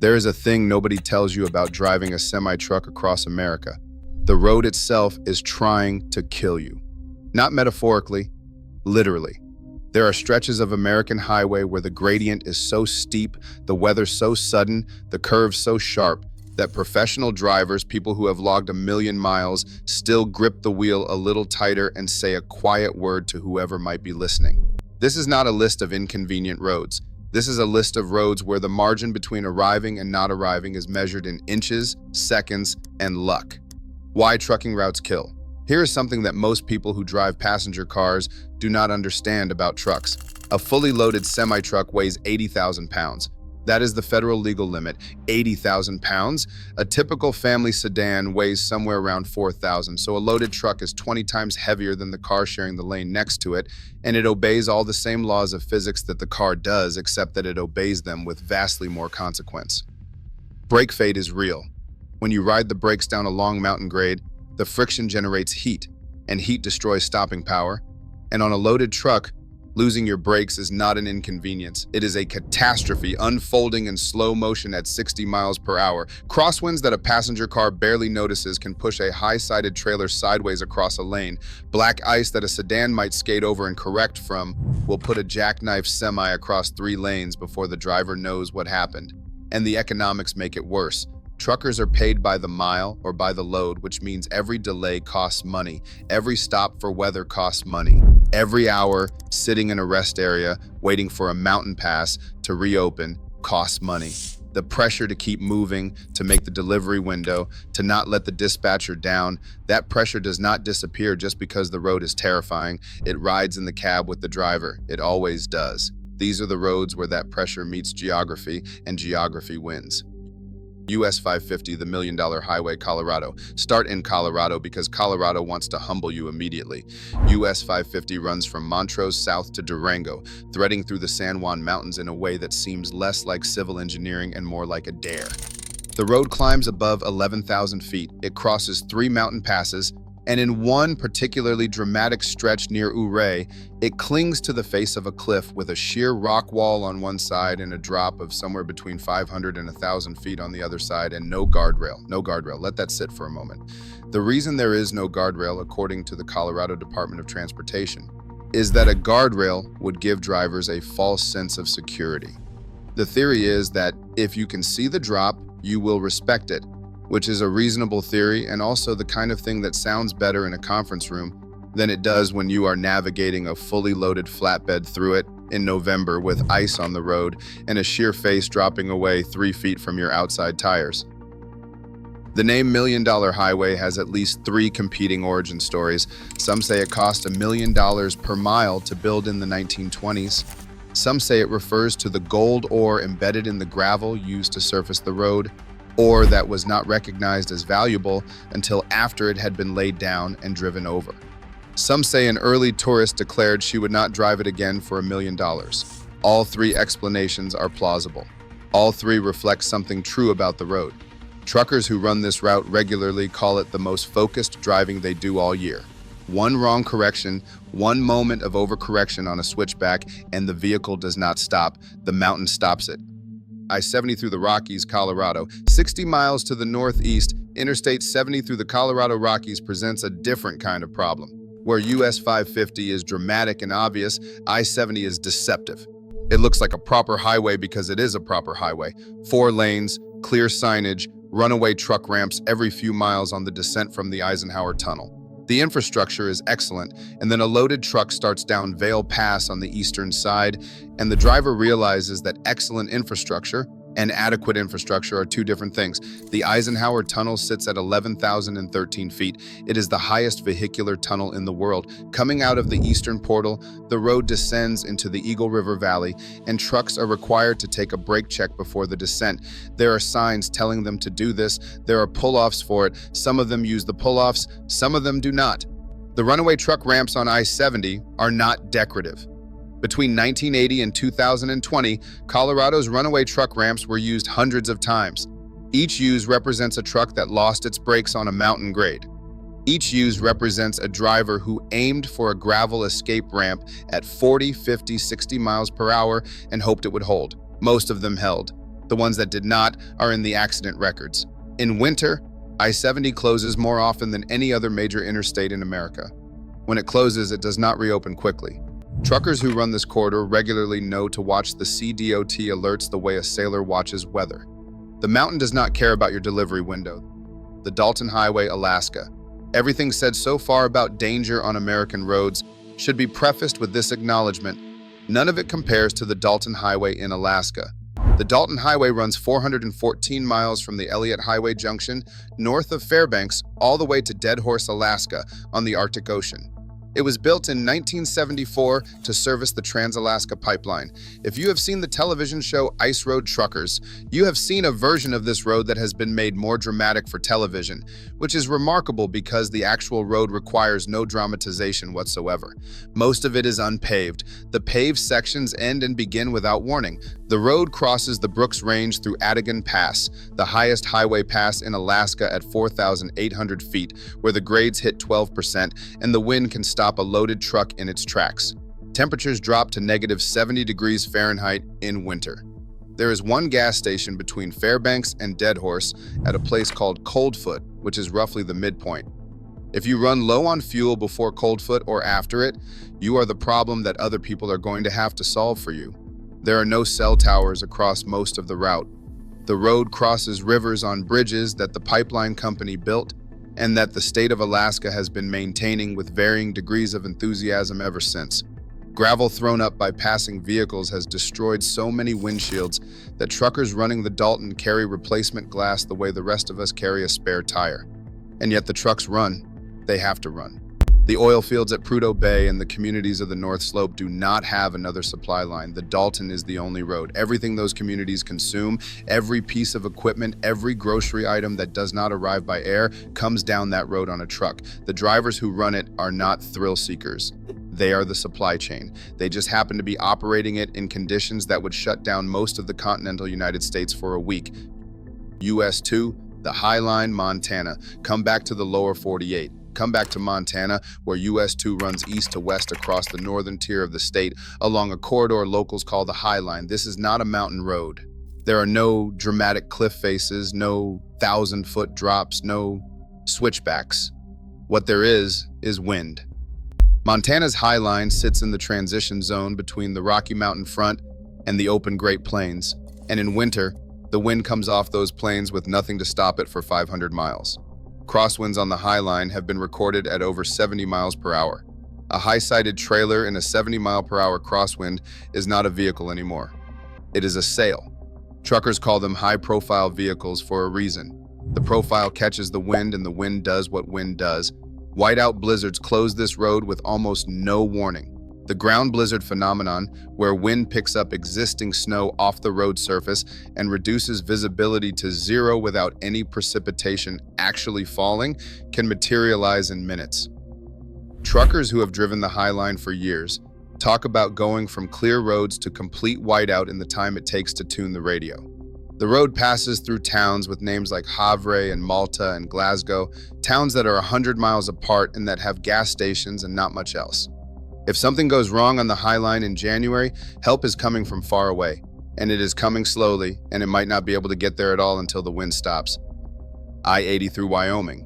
There is a thing nobody tells you about driving a semi-truck across America. The road itself is trying to kill you. Not metaphorically, literally. There are stretches of American highway where the gradient is so steep, the weather so sudden, the curves so sharp, that professional drivers, people who have logged 1,000,000 miles, still grip the wheel a little tighter and say a quiet word to whoever might be listening. This is not a list of inconvenient roads. This is a list of roads where the margin between arriving and not arriving is measured in inches, seconds, and luck. Why trucking routes kill. Here is something that most people who drive passenger cars do not understand about trucks. A fully loaded semi-truck weighs 80,000 pounds. That is the federal legal limit, 80,000 pounds. A typical family sedan weighs somewhere around 4,000, so a loaded truck is 20 times heavier than the car sharing the lane next to it, and it obeys all the same laws of physics that the car does, except that it obeys them with vastly more consequence. Brake fade is real. When you ride the brakes down a long mountain grade, the friction generates heat, and heat destroys stopping power. And on a loaded truck, losing your brakes is not an inconvenience. It is a catastrophe unfolding in slow motion at 60 miles per hour. Crosswinds that a passenger car barely notices can push a high-sided trailer sideways across a lane. Black ice that a sedan might skate over and correct from will put a jackknife semi across 3 lanes before the driver knows what happened. And the economics make it worse. Truckers are paid by the mile or by the load, which means every delay costs money. Every stop for weather costs money. Every hour sitting in a rest area waiting for a mountain pass to reopen costs money. The pressure to keep moving, to make the delivery window, to not let the dispatcher down, that pressure does not disappear just because the road is terrifying. It rides in the cab with the driver. It always does. These are the roads where that pressure meets geography, and geography wins. US 550, the $1 million highway, Colorado. Start in Colorado because Colorado wants to humble you immediately. US 550 runs from Montrose south to Durango, threading through the San Juan Mountains in a way that seems less like civil engineering and more like a dare. The road climbs above 11,000 feet. It crosses 3 mountain passes, and in one particularly dramatic stretch near Ouray, it clings to the face of a cliff with a sheer rock wall on one side and a drop of somewhere between 500 and 1,000 feet on the other side, and no guardrail. No guardrail. Let that sit for a moment. The reason there is no guardrail, according to the Colorado Department of Transportation, is that a guardrail would give drivers a false sense of security. The theory is that if you can see the drop, you will respect it, which is a reasonable theory and also the kind of thing that sounds better in a conference room than it does when you are navigating a fully loaded flatbed through it in November with ice on the road and a sheer face dropping away 3 feet from your outside tires. The name $1 Million Highway has at least 3 competing origin stories. Some say it cost $1 million per mile to build in the 1920s. Some say it refers to the gold ore embedded in the gravel used to surface the road, or that was not recognized as valuable until after it had been laid down and driven over. Some say an early tourist declared she would not drive it again for $1 million. All 3 explanations are plausible. All 3 reflect something true about the road. Truckers who run this route regularly call it the most focused driving they do all year. One wrong correction, one moment of overcorrection on a switchback, and the vehicle does not stop. The mountain stops it. I-70 through the Rockies, Colorado. 60 miles to the northeast, Interstate 70 through the Colorado Rockies presents a different kind of problem. Where US 550 is dramatic and obvious, I-70 is deceptive. It looks like a proper highway because it is a proper highway. 4 lanes, clear signage, runaway truck ramps every few miles on the descent from the Eisenhower Tunnel. The infrastructure is excellent, and then a loaded truck starts down Vail Pass on the eastern side, and the driver realizes that excellent infrastructure and adequate infrastructure are 2 different things. The Eisenhower Tunnel sits at 11,013 feet. It is the highest vehicular tunnel in the world. Coming out of the eastern portal, the road descends into the Eagle River Valley, and trucks are required to take a brake check before the descent. There are signs telling them to do this. There are pull-offs for it. Some of them use the pull-offs, some of them do not. The runaway truck ramps on I-70 are not decorative. Between 1980 and 2020, Colorado's runaway truck ramps were used hundreds of times. Each use represents a truck that lost its brakes on a mountain grade. Each use represents a driver who aimed for a gravel escape ramp at 40, 50, 60 miles per hour and hoped it would hold. Most of them held. The ones that did not are in the accident records. In winter, I-70 closes more often than any other major interstate in America. When it closes, it does not reopen quickly. Truckers who run this corridor regularly know to watch the CDOT alerts the way a sailor watches weather. The mountain does not care about your delivery window. The Dalton Highway, Alaska. Everything said so far about danger on American roads should be prefaced with this acknowledgement. None of it compares to the Dalton Highway in Alaska. The Dalton Highway runs 414 miles from the Elliott Highway Junction, north of Fairbanks, all the way to Dead Horse, Alaska, on the Arctic Ocean. It was built in 1974 to service the Trans-Alaska Pipeline. If you have seen the television show Ice Road Truckers, you have seen a version of this road that has been made more dramatic for television, which is remarkable because the actual road requires no dramatization whatsoever. Most of it is unpaved. The paved sections end and begin without warning. The road crosses the Brooks Range through Adigan Pass, the highest highway pass in Alaska at 4,800 feet, where the grades hit 12% and the wind can stop a loaded truck in its tracks. Temperatures drop to -70 degrees Fahrenheit in winter. There is one gas station between Fairbanks and Dead Horse at a place called Coldfoot, which is roughly the midpoint. If you run low on fuel before Coldfoot or after it, you are the problem that other people are going to have to solve for you. There are no cell towers across most of the route. The road crosses rivers on bridges that the pipeline company built and that the state of Alaska has been maintaining with varying degrees of enthusiasm ever since. Gravel thrown up by passing vehicles has destroyed so many windshields that truckers running the Dalton carry replacement glass the way the rest of us carry a spare tire. And yet the trucks run. They have to run. The oil fields at Prudhoe Bay and the communities of the North Slope do not have another supply line. The Dalton is the only road. Everything those communities consume, every piece of equipment, every grocery item that does not arrive by air comes down that road on a truck. The drivers who run it are not thrill seekers. They are the supply chain. They just happen to be operating it in conditions that would shut down most of the continental United States for a week. US 2, the High Line, Montana. Come back to the lower 48. Come back to Montana, where US 2 runs east to west across the northern tier of the state along a corridor locals call the High Line. This is not a mountain road. There are no dramatic cliff faces, no 1,000-foot drops, no switchbacks. What there is wind. Montana's High Line sits in the transition zone between the Rocky Mountain front and the open Great Plains, and in winter, the wind comes off those plains with nothing to stop it for 500 miles. Crosswinds on the High Line have been recorded at over 70 miles per hour. A high-sided trailer in a 70-mile-per-hour crosswind is not a vehicle anymore. It is a sail. Truckers call them high-profile vehicles for a reason. The profile catches the wind and the wind does what wind does. Whiteout blizzards close this road with almost no warning. The ground blizzard phenomenon, where wind picks up existing snow off the road surface and reduces visibility to zero without any precipitation actually falling, can materialize in minutes. Truckers who have driven the High Line for years talk about going from clear roads to complete whiteout in the time it takes to tune the radio. The road passes through towns with names like Havre and Malta and Glasgow, towns that are 100 miles apart and that have gas stations and not much else. If something goes wrong on the High Line in January, help is coming from far away, and it is coming slowly, and it might not be able to get there at all until the wind stops. I-80 through Wyoming.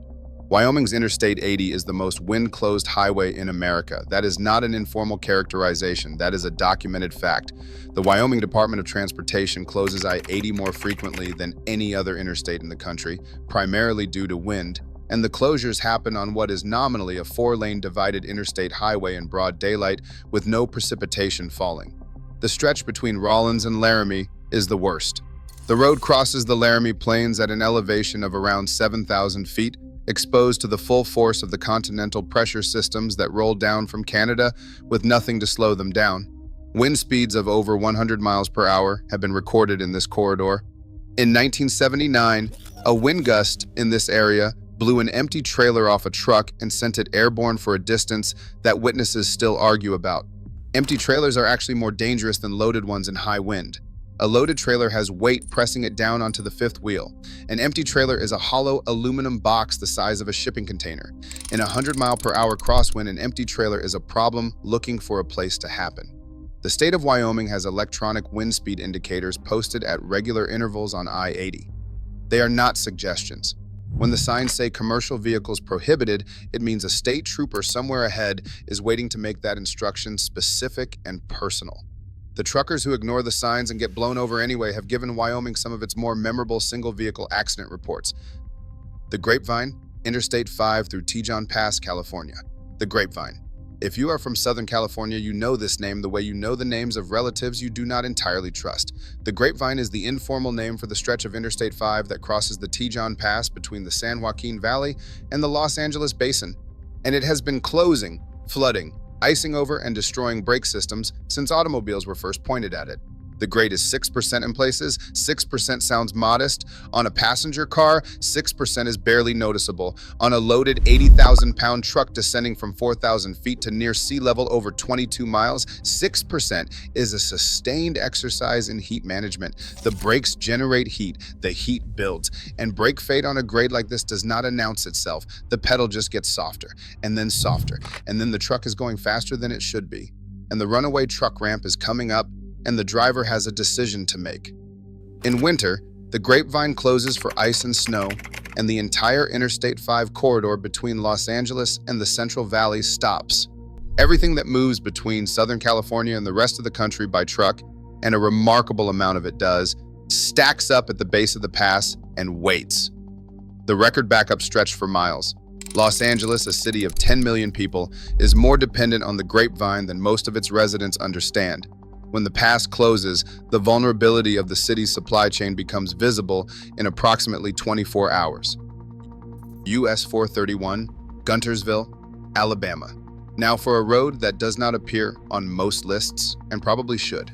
Wyoming's Interstate 80 is the most wind-closed highway in America. That is not an informal characterization. That is a documented fact. The Wyoming Department of Transportation closes I-80 more frequently than any other interstate in the country, primarily due to wind, and the closures happen on what is nominally a 4-lane divided interstate highway in broad daylight with no precipitation falling. The stretch between Rawlins and Laramie is the worst. The road crosses the Laramie Plains at an elevation of around 7,000 feet, exposed to the full force of the continental pressure systems that roll down from Canada with nothing to slow them down. Wind speeds of over 100 miles per hour have been recorded in this corridor. In 1979, a wind gust in this area blew an empty trailer off a truck and sent it airborne for a distance that witnesses still argue about. Empty trailers are actually more dangerous than loaded ones in high wind. A loaded trailer has weight pressing it down onto the fifth wheel. An empty trailer is a hollow aluminum box the size of a shipping container. In a 100-mile-per-hour crosswind, an empty trailer is a problem looking for a place to happen. The state of Wyoming has electronic wind speed indicators posted at regular intervals on I-80. They are not suggestions. When the signs say commercial vehicles prohibited, it means a state trooper somewhere ahead is waiting to make that instruction specific and personal. The truckers who ignore the signs and get blown over anyway have given Wyoming some of its more memorable single-vehicle accident reports. The Grapevine, Interstate 5 through Tejon Pass, California. The Grapevine. If you are from Southern California, you know this name the way you know the names of relatives you do not entirely trust. The Grapevine is the informal name for the stretch of Interstate 5 that crosses the Tejon Pass between the San Joaquin Valley and the Los Angeles Basin. And it has been closing, flooding, icing over, and destroying brake systems since automobiles were first pointed at it. The grade is 6% in places. 6% sounds modest. On a passenger car, 6% is barely noticeable. On a loaded 80,000-pound truck descending from 4,000 feet to near sea level over 22 miles, 6% is a sustained exercise in heat management. The brakes generate heat, the heat builds, and brake fade on a grade like this does not announce itself. The pedal just gets softer, and then the truck is going faster than it should be. And the runaway truck ramp is coming up, and the driver has a decision to make. In winter, the Grapevine closes for ice and snow, and the entire Interstate 5 corridor between Los Angeles and the Central Valley stops. Everything that moves between Southern California and the rest of the country by truck, and a remarkable amount of it does, stacks up at the base of the pass and waits. The record backup stretched for miles. Los Angeles, a city of 10 million people, is more dependent on the Grapevine than most of its residents understand. When the pass closes, the vulnerability of the city's supply chain becomes visible in approximately 24 hours. US 431, Guntersville, Alabama. Now for a road that does not appear on most lists, and probably should.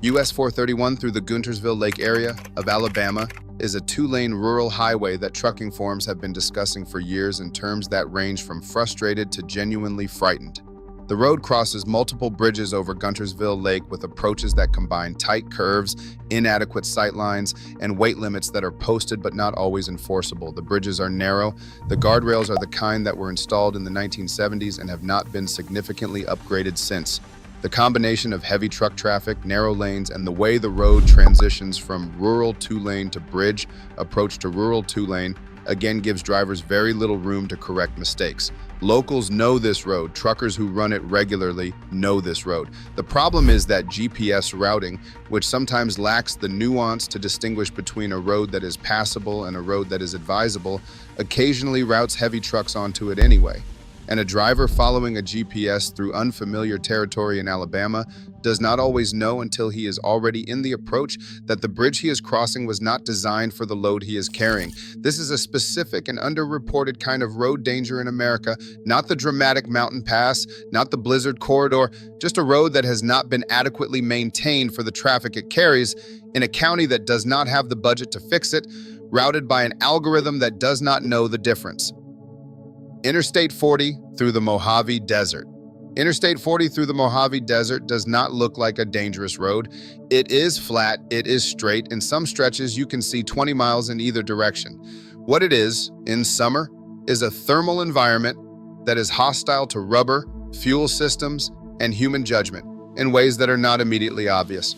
US 431 through the Guntersville Lake area of Alabama is a two-lane rural highway that trucking forums have been discussing for years in terms that range from frustrated to genuinely frightened. The road crosses multiple bridges over Guntersville Lake with approaches that combine tight curves, inadequate sightlines, and weight limits that are posted but not always enforceable. The bridges are narrow. The guardrails are the kind that were installed in the 1970s and have not been significantly upgraded since. The combination of heavy truck traffic, narrow lanes, and the way the road transitions from rural two-lane to bridge approach to rural two-lane again gives drivers very little room to correct mistakes. Locals know this road. Truckers who run it regularly know this road. The problem is that GPS routing, which sometimes lacks the nuance to distinguish between a road that is passable and a road that is advisable, occasionally routes heavy trucks onto it anyway. And a driver following a GPS through unfamiliar territory in Alabama does not always know until he is already in the approach that the bridge he is crossing was not designed for the load he is carrying. This is a specific and underreported kind of road danger in America, not the dramatic mountain pass, not the blizzard corridor, just a road that has not been adequately maintained for the traffic it carries in a county that does not have the budget to fix it, routed by an algorithm that does not know the difference. Interstate 40 through the Mojave Desert. Interstate 40 through the Mojave Desert does not look like a dangerous road. It is flat, it is straight. In some stretches, you can see 20 miles in either direction. What it is, in summer, is a thermal environment that is hostile to rubber, fuel systems, and human judgment in ways that are not immediately obvious.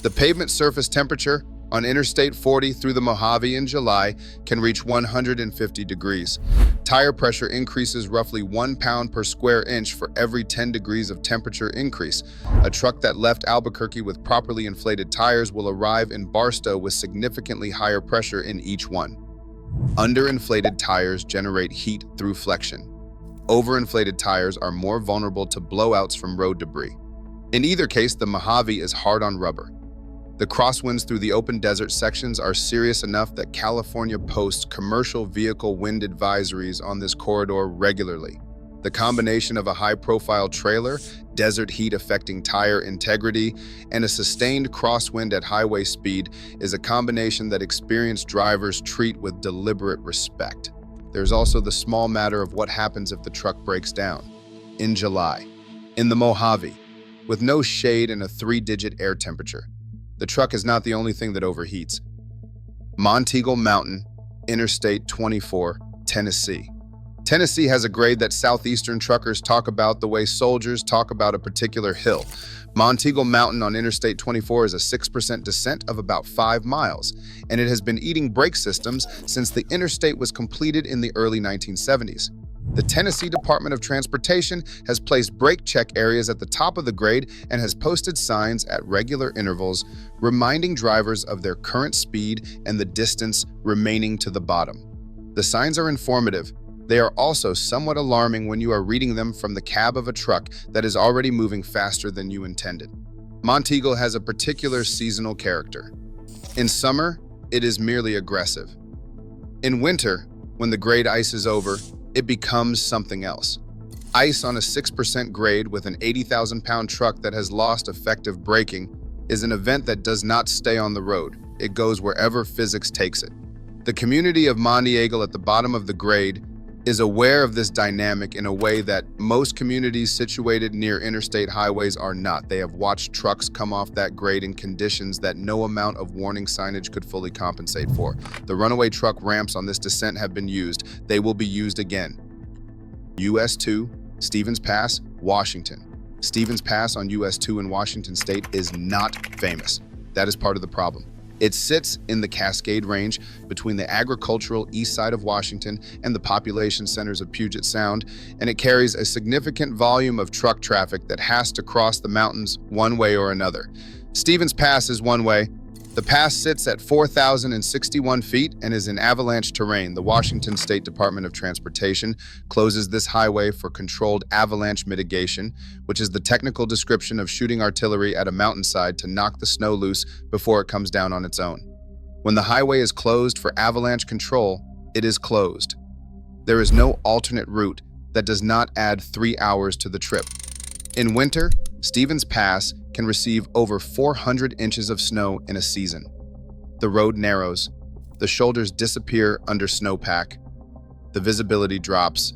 The pavement surface temperature on Interstate 40 through the Mojave in July can reach 150 degrees. Tire pressure increases roughly 1 pound per square inch for every 10 degrees of temperature increase. A truck that left Albuquerque with properly inflated tires will arrive in Barstow with significantly higher pressure in each one. Underinflated tires generate heat through flexion. Overinflated tires are more vulnerable to blowouts from road debris. In either case, the Mojave is hard on rubber. The crosswinds through the open desert sections are serious enough that California posts commercial vehicle wind advisories on this corridor regularly. The combination of a high-profile trailer, desert heat affecting tire integrity, and a sustained crosswind at highway speed is a combination that experienced drivers treat with deliberate respect. There's also the small matter of what happens if the truck breaks down. In July, in the Mojave, with no shade and a 3-digit air temperature, the truck is not the only thing that overheats. Monteagle Mountain, Interstate 24, Tennessee. Tennessee has a grade that southeastern truckers talk about the way soldiers talk about a particular hill. Monteagle Mountain on Interstate 24 is a 6% descent of about 5 miles, and it has been eating brake systems since the interstate was completed in the early 1970s. The Tennessee Department of Transportation has placed brake check areas at the top of the grade and has posted signs at regular intervals reminding drivers of their current speed and the distance remaining to the bottom. The signs are informative. They are also somewhat alarming when you are reading them from the cab of a truck that is already moving faster than you intended. Monteagle has a particular seasonal character. In summer, it is merely aggressive. In winter, when the grade ice is over, it becomes something else. Ice on a 6% grade with an 80,000-pound truck that has lost effective braking is an event that does not stay on the road. It goes wherever physics takes it. The community of Monteagle at the bottom of the grade is aware of this dynamic in a way that most communities situated near interstate highways are not. They have watched trucks come off that grade in conditions that no amount of warning signage could fully compensate for. The runaway truck ramps on this descent have been used. They will be used again. US 2, Stevens Pass, Washington. Stevens Pass on US 2 in Washington State is not famous. That is part of the problem. It sits in the Cascade Range between the agricultural east side of Washington and the population centers of Puget Sound, and it carries a significant volume of truck traffic that has to cross the mountains one way or another. Stevens Pass is one way. The pass sits at 4,061 feet and is in avalanche terrain. The Washington State Department of Transportation closes this highway for controlled avalanche mitigation, which is the technical description of shooting artillery at a mountainside to knock the snow loose before it comes down on its own. When the highway is closed for avalanche control, it is closed. There is no alternate route that does not add 3 hours to the trip. In winter, Stevens Pass can receive over 400 inches of snow in a season. The road narrows, the shoulders disappear under snowpack, the visibility drops.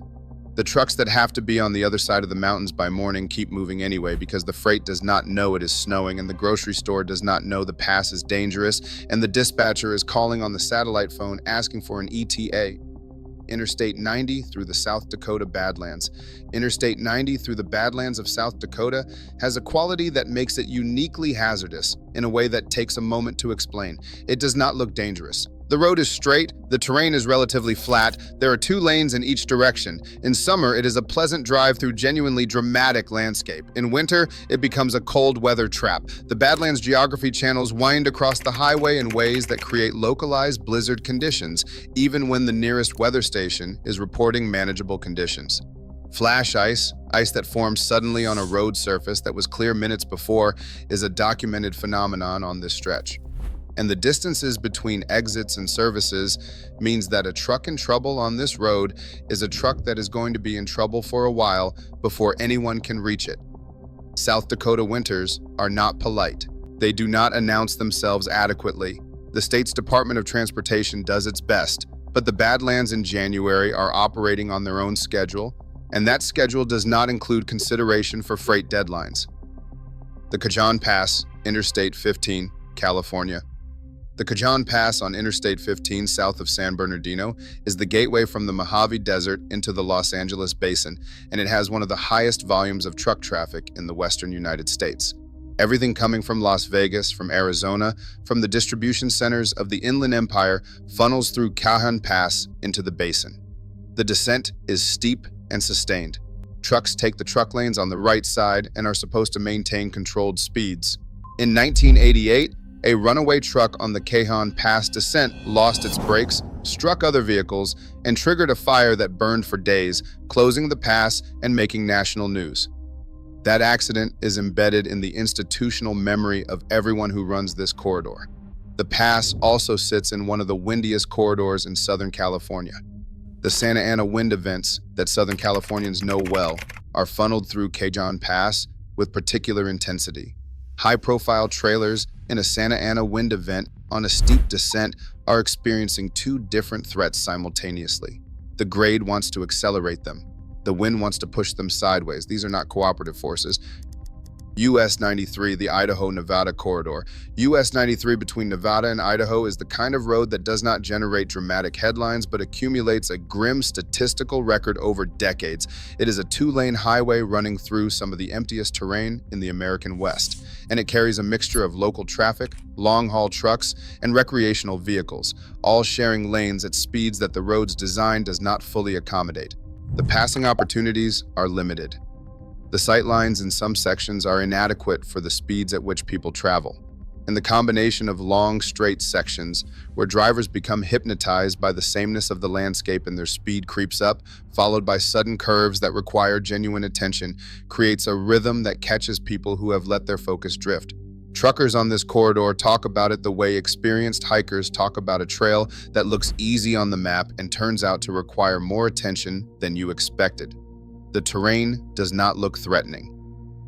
The trucks that have to be on the other side of the mountains by morning keep moving anyway because the freight does not know it is snowing and the grocery store does not know the pass is dangerous and the dispatcher is calling on the satellite phone asking for an ETA. Interstate 90 through the South Dakota Badlands. Interstate 90 through the Badlands of South Dakota has a quality that makes it uniquely hazardous in a way that takes a moment to explain. It does not look dangerous. The road is straight, the terrain is relatively flat, there are 2 lanes in each direction. In summer, it is a pleasant drive through genuinely dramatic landscape. In winter, it becomes a cold weather trap. The Badlands geography channels wind across the highway in ways that create localized blizzard conditions, even when the nearest weather station is reporting manageable conditions. Flash ice, ice that forms suddenly on a road surface that was clear minutes before, is a documented phenomenon on this stretch. And the distances between exits and services means that a truck in trouble on this road is a truck that is going to be in trouble for a while before anyone can reach it. South Dakota winters are not polite. They do not announce themselves adequately. The state's Department of Transportation does its best, but the Badlands in January are operating on their own schedule, and that schedule does not include consideration for freight deadlines. The Cajon Pass, Interstate 15, California. The Cajon Pass on Interstate 15 south of San Bernardino is the gateway from the Mojave Desert into the Los Angeles Basin, and it has one of the highest volumes of truck traffic in the western United States. Everything coming from Las Vegas, from Arizona, from the distribution centers of the Inland Empire funnels through Cajon Pass into the basin. The descent is steep and sustained. Trucks take the truck lanes on the right side and are supposed to maintain controlled speeds. In 1988, a runaway truck on the Cajon Pass descent lost its brakes, struck other vehicles, and triggered a fire that burned for days, closing the pass and making national news. That accident is embedded in the institutional memory of everyone who runs this corridor. The pass also sits in one of the windiest corridors in Southern California. The Santa Ana wind events that Southern Californians know well are funneled through Cajon Pass with particular intensity. High-profile trailers in a Santa Ana wind event on a steep descent are experiencing 2 different threats simultaneously. The grade wants to accelerate them. The wind wants to push them sideways. These are not cooperative forces. US 93, the Idaho-Nevada corridor. US 93 between Nevada and Idaho is the kind of road that does not generate dramatic headlines but accumulates a grim statistical record over decades. It is a two-lane highway running through some of the emptiest terrain in the American West, and it carries a mixture of local traffic, long-haul trucks, and recreational vehicles, all sharing lanes at speeds that the road's design does not fully accommodate. The passing opportunities are limited. The sightlines in some sections are inadequate for the speeds at which people travel, and the combination of long, straight sections where drivers become hypnotized by the sameness of the landscape and their speed creeps up, followed by sudden curves that require genuine attention, creates a rhythm that catches people who have let their focus drift. Truckers on this corridor talk about it the way experienced hikers talk about a trail that looks easy on the map and turns out to require more attention than you expected. The terrain does not look threatening.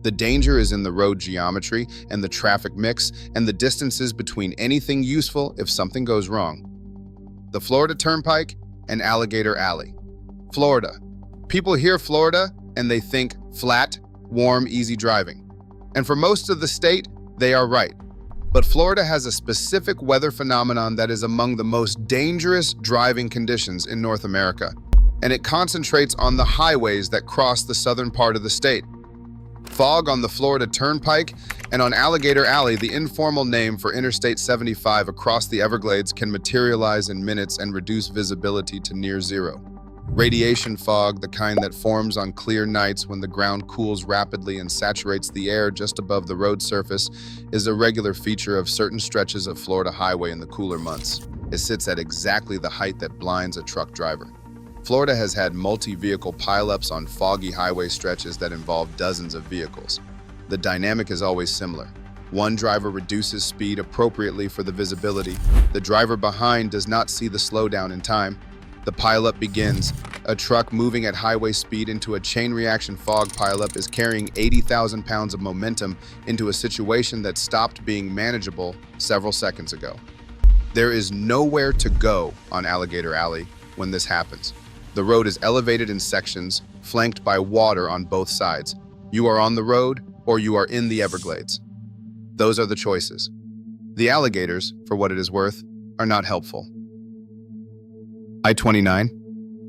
The danger is in the road geometry and the traffic mix and the distances between anything useful if something goes wrong. The Florida Turnpike and Alligator Alley. Florida. People hear Florida and they think flat, warm, easy driving. And for most of the state, they are right. But Florida has a specific weather phenomenon that is among the most dangerous driving conditions in North America, and it concentrates on the highways that cross the southern part of the state. Fog on the Florida Turnpike and on Alligator Alley, the informal name for Interstate 75 across the Everglades, can materialize in minutes and reduce visibility to near zero. Radiation fog, the kind that forms on clear nights when the ground cools rapidly and saturates the air just above the road surface, is a regular feature of certain stretches of Florida highway in the cooler months. It sits at exactly the height that blinds a truck driver. Florida has had multi-vehicle pileups on foggy highway stretches that involve dozens of vehicles. The dynamic is always similar. One driver reduces speed appropriately for the visibility. The driver behind does not see the slowdown in time. The pileup begins. A truck moving at highway speed into a chain reaction fog pileup is carrying 80,000 pounds of momentum into a situation that stopped being manageable several seconds ago. There is nowhere to go on Alligator Alley when this happens. The road is elevated in sections, flanked by water on both sides. You are on the road or you are in the Everglades. Those are the choices. The alligators, for what it is worth, are not helpful. I-29,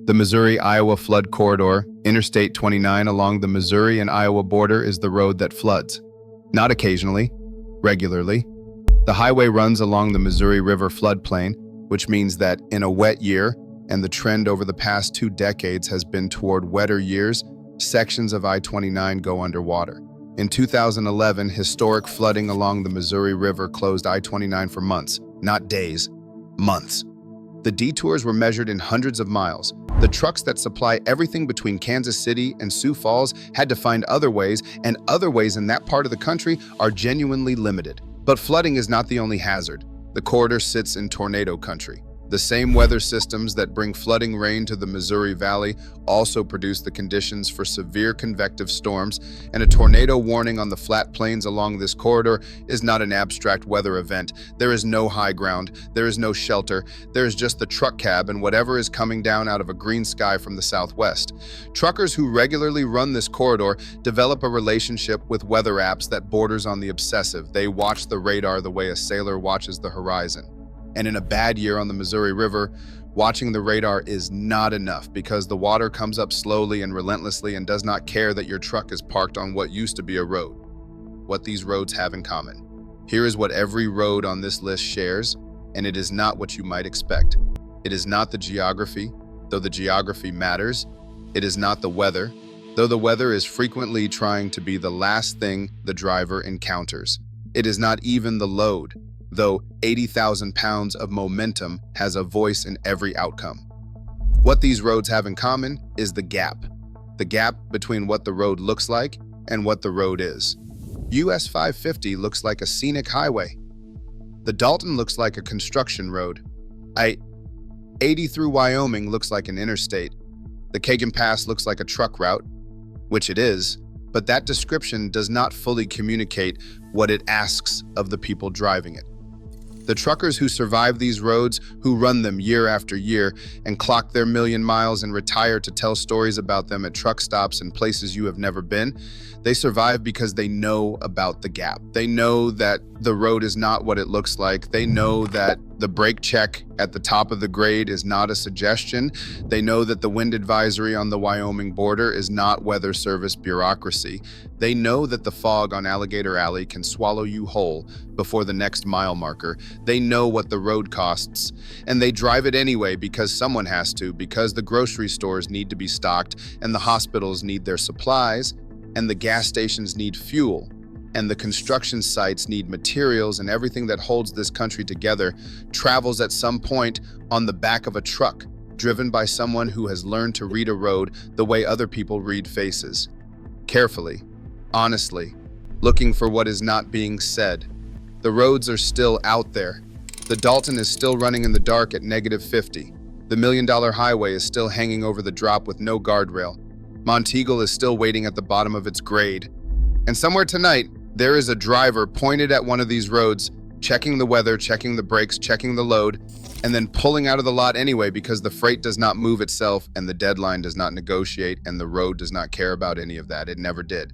the Missouri-Iowa flood corridor. Interstate 29 along the Missouri and Iowa border is the road that floods. Not occasionally, regularly. The highway runs along the Missouri River floodplain, which means that in a wet year, and the trend over the past 2 decades has been toward wetter years, sections of I-29 go underwater. In 2011, historic flooding along the Missouri River closed I-29 for months, not days, months. The detours were measured in hundreds of miles. The trucks that supply everything between Kansas City and Sioux Falls had to find other ways, and other ways in that part of the country are genuinely limited. But flooding is not the only hazard. The corridor sits in tornado country. The same weather systems that bring flooding rain to the Missouri Valley also produce the conditions for severe convective storms, and a tornado warning on the flat plains along this corridor is not an abstract weather event. There is no high ground, there is no shelter, there is just the truck cab and whatever is coming down out of a green sky from the southwest. Truckers who regularly run this corridor develop a relationship with weather apps that borders on the obsessive. They watch the radar the way a sailor watches the horizon. And in a bad year on the Missouri River, watching the radar is not enough because the water comes up slowly and relentlessly and does not care that your truck is parked on what used to be a road. What these roads have in common. Here is what every road on this list shares, and it is not what you might expect. It is not the geography, though the geography matters. It is not the weather, though the weather is frequently trying to be the last thing the driver encounters. It is not even the load, though 80,000 pounds of momentum has a voice in every outcome. What these roads have in common is the gap between what the road looks like and what the road is. US 550 looks like a scenic highway. The Dalton looks like a construction road. I-80 through Wyoming looks like an interstate. The Kagan Pass looks like a truck route, which it is, but that description does not fully communicate what it asks of the people driving it. The truckers who survive these roads, who run them year after year and clock their million miles and retire to tell stories about them at truck stops and places you have never been, they survive because they know about the gap. They know that the road is not what it looks like. They know that the brake check at the top of the grade is not a suggestion. They know that the wind advisory on the Wyoming border is not weather service bureaucracy. They know that the fog on Alligator Alley can swallow you whole before the next mile marker. They know what the road costs, and they drive it anyway because someone has to, because the grocery stores need to be stocked, and the hospitals need their supplies, and the gas stations need fuel, and the construction sites need materials, and everything that holds this country together travels at some point on the back of a truck, driven by someone who has learned to read a road the way other people read faces. Carefully, honestly, looking for what is not being said. The roads are still out there. The Dalton is still running in the dark at -50. The $1 Million Highway is still hanging over the drop with no guardrail. Monteagle is still waiting at the bottom of its grade. And somewhere tonight, there is a driver pointed at one of these roads, checking the weather, checking the brakes, checking the load, and then pulling out of the lot anyway because the freight does not move itself and the deadline does not negotiate and the road does not care about any of that. It never did.